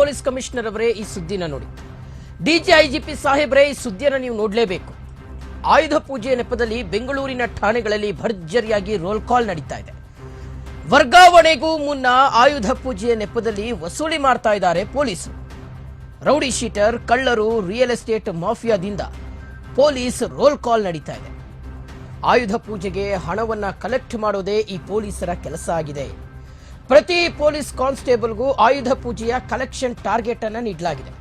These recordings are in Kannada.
ಪೊಲೀಸ್ ಕಮಿಷನರ್ ಅವರೇ ಈ ಸುದ್ದಿನ ನೋಡಿ. ಡಿಜಿಐಜಿಪಿ ಸಾಹೇಬ್ರೆ ಈ ಸುದ್ದಿಯನ್ನು ನೀವು ನೋಡಲೇಬೇಕು. ಆಯುಧ ಪೂಜೆಯ ನೆಪದಲ್ಲಿ ಬೆಂಗಳೂರಿನ ಠಾಣೆಗಳಲ್ಲಿ ಭರ್ಜರಿಯಾಗಿ ರೋಲ್ ಕಾಲ್ ನಡೀತಾ ಇದೆ. ವರ್ಗಾವಣೆಗೂ ಮುನ್ನ ಆಯುಧ ಪೂಜೆಯ ನೆಪದಲ್ಲಿ ವಸೂಲಿ ಮಾಡ್ತಾ ಇದ್ದಾರೆ ಪೊಲೀಸರು. ರೌಡಿ ಶೀಟರ್, ಕಳ್ಳರು, ರಿಯಲ್ ಎಸ್ಟೇಟ್ ಮಾಫಿಯಾದಿಂದ ಪೊಲೀಸ್ ರೋಲ್ ಕಾಲ್ ನಡೀತಾ ಇದೆ. ಆಯುಧ ಪೂಜೆಗೆ ಹಣವನ್ನ ಕಲೆಕ್ಟ್ ಮಾಡೋದೇ ಈ ಪೊಲೀಸರ ಕೆಲಸ ಆಗಿದೆ. ಪ್ರತಿ ಪೊಲೀಸ್ ಕಾನ್ಸ್ಟೇಬಲ್ಗೂ ಆಯುಧ ಪೂಜೆಯ ಕಲೆಕ್ಷನ್ ಟಾರ್ಗೆಟ್ ಅನ್ನು ನೀಡಲಾಗಿದೆ.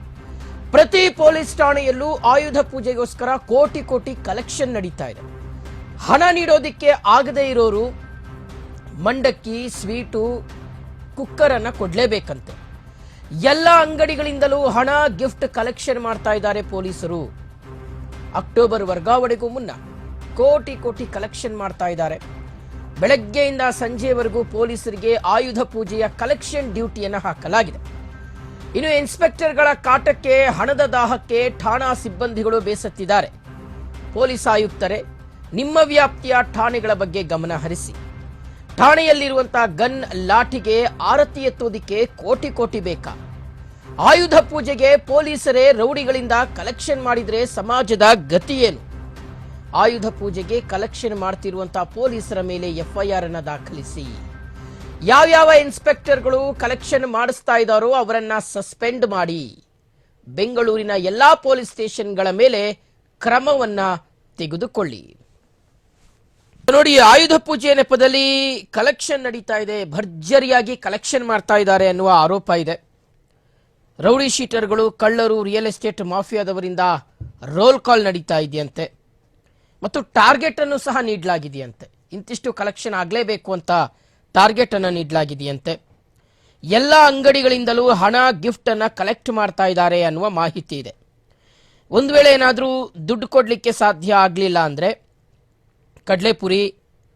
ಪ್ರತಿ ಪೊಲೀಸ್ ಠಾಣೆಯಲ್ಲೂ ಆಯುಧ ಪೂಜೆಗೋಸ್ಕರ ಕೋಟಿ ಕೋಟಿ ಕಲೆಕ್ಷನ್ ನಡೀತಾ ಇದೆ. ಹಣ ನೀಡೋದಿಕ್ಕೆ ಆಗದೇ ಇರೋರು ಮಂಡಕ್ಕಿ, ಸ್ವೀಟು, ಕುಕ್ಕರ್ ಅನ್ನ ಕೊಡ್ಲೇಬೇಕಂತೆ. ಎಲ್ಲ ಅಂಗಡಿಗಳಿಂದಲೂ ಹಣ, ಗಿಫ್ಟ್ ಕಲೆಕ್ಷನ್ ಮಾಡ್ತಾ ಇದ್ದಾರೆ ಪೊಲೀಸರು. ಅಕ್ಟೋಬರ್ ವರ್ಗಾವಣೆಗೂ ಮುನ್ನ ಕೋಟಿ ಕೋಟಿ ಕಲೆಕ್ಷನ್ ಮಾಡ್ತಾ ಇದ್ದಾರೆ. ಬೆಳಗ್ಗೆಯಿಂದ ಸಂಜೆವರೆಗೂ ಪೊಲೀಸರಿಗೆ ಆಯುಧ ಪೂಜೆಯ ಕಲೆಕ್ಷನ್ ಡ್ಯೂಟಿಯನ್ನು ಹಾಕಲಾಗಿದೆ. ಇನ್ನು ಇನ್ಸ್ಪೆಕ್ಟರ್ಗಳ ಕಾಟಕ್ಕೆ, ಹಣದ ದಾಹಕ್ಕೆ ಠಾಣಾ ಸಿಬ್ಬಂದಿಗಳು ಬೇಸತ್ತಿದ್ದಾರೆ. ಪೊಲೀಸ್ ಆಯುಕ್ತರೇ, ನಿಮ್ಮ ವ್ಯಾಪ್ತಿಯ ಠಾಣೆಗಳ ಬಗ್ಗೆ ಗಮನ ಹರಿಸಿ. ಠಾಣೆಯಲ್ಲಿರುವಂತಹ ಗನ್, ಲಾಠಿಗೆ ಆರತಿ ಎತ್ತೋದಿಕ್ಕೆ ಕೋಟಿ ಕೋಟಿ ಬೇಕಾ? ಆಯುಧ ಪೂಜೆಗೆ ಪೊಲೀಸರೇ ರೌಡಿಗಳಿಂದ ಕಲೆಕ್ಷನ್ ಮಾಡಿದ್ರೆ ಸಮಾಜದ ಗತಿ ಏನು? ಆಯುಧ ಪೂಜೆಗೆ ಕಲೆಕ್ಷನ್ ಮಾಡ್ತಿರುವಂತಹ ಪೊಲೀಸರ ಮೇಲೆ ಎಫ್ಐಆರ್ ಅನ್ನು ದಾಖಲಿಸಿ. ಯಾವ್ಯಾವ ಇನ್ಸ್ಪೆಕ್ಟರ್ಗಳು ಕಲೆಕ್ಷನ್ ಮಾಡಿಸ್ತಾ ಇದ್ದಾರೋ ಅವರನ್ನ ಸಸ್ಪೆಂಡ್ ಮಾಡಿ. ಬೆಂಗಳೂರಿನ ಎಲ್ಲಾ ಪೊಲೀಸ್ ಸ್ಟೇಷನ್ಗಳ ಮೇಲೆ ಕ್ರಮವನ್ನ ತೆಗೆದುಕೊಳ್ಳಿ. ನೋಡಿ, ಆಯುಧ ಪೂಜೆಯ ನೆಪದಲ್ಲಿ ಕಲೆಕ್ಷನ್ ನಡೀತಾ ಇದೆ. ಭರ್ಜರಿಯಾಗಿ ಕಲೆಕ್ಷನ್ ಮಾಡ್ತಾ ಇದ್ದಾರೆ ಅನ್ನುವ ಆರೋಪ ಇದೆ. ರೌಡಿ ಶೀಟರ್ಗಳು, ಕಳ್ಳರು, ರಿಯಲ್ ಎಸ್ಟೇಟ್ ಮಾಫಿಯಾದವರಿಂದ ರೋಲ್ ಕಾಲ್ ನಡೀತಾ ಇದೆಯಂತೆ. ಮತ್ತು ಟಾರ್ಗೆಟ್ ಅನ್ನು ಸಹ ನೀಡಲಾಗಿದೆಯಂತೆ. ಇಂತಿಷ್ಟು ಕಲೆಕ್ಷನ್ ಆಗಲೇಬೇಕು ಅಂತ ಟಾರ್ಗೆಟ್ ಅನ್ನು ನೀಡಲಾಗಿದೆಯಂತೆ. ಎಲ್ಲ ಅಂಗಡಿಗಳಿಂದಲೂ ಹಣ, ಗಿಫ್ಟ್ ಅನ್ನ ಕಲೆಕ್ಟ್ ಮಾಡ್ತಾ ಇದ್ದಾರೆ ಅನ್ನುವ ಮಾಹಿತಿ ಇದೆ. ಒಂದು ವೇಳೆ ಏನಾದರೂ ದುಡ್ಡು ಕೊಡಲಿಕ್ಕೆ ಸಾಧ್ಯ ಆಗಲಿಲ್ಲ ಅಂದ್ರೆ ಕಡಲೆಪುರಿ,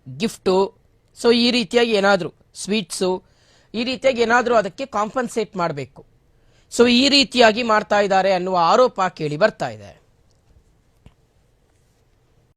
ಗಿಫ್ಟು, ಸೊ ಈ ರೀತಿಯಾಗಿ ಏನಾದರೂ ಸ್ವೀಟ್ಸು, ಈ ರೀತಿಯಾಗಿ ಏನಾದರೂ ಅದಕ್ಕೆ ಕಾಂಪನ್ಸೇಟ್ ಮಾಡಬೇಕು. ಸೊ ಈ ರೀತಿಯಾಗಿ ಮಾಡ್ತಾ ಇದ್ದಾರೆ ಅನ್ನುವ ಆರೋಪ ಕೇಳಿ ಬರ್ತಾ ಇದೆ.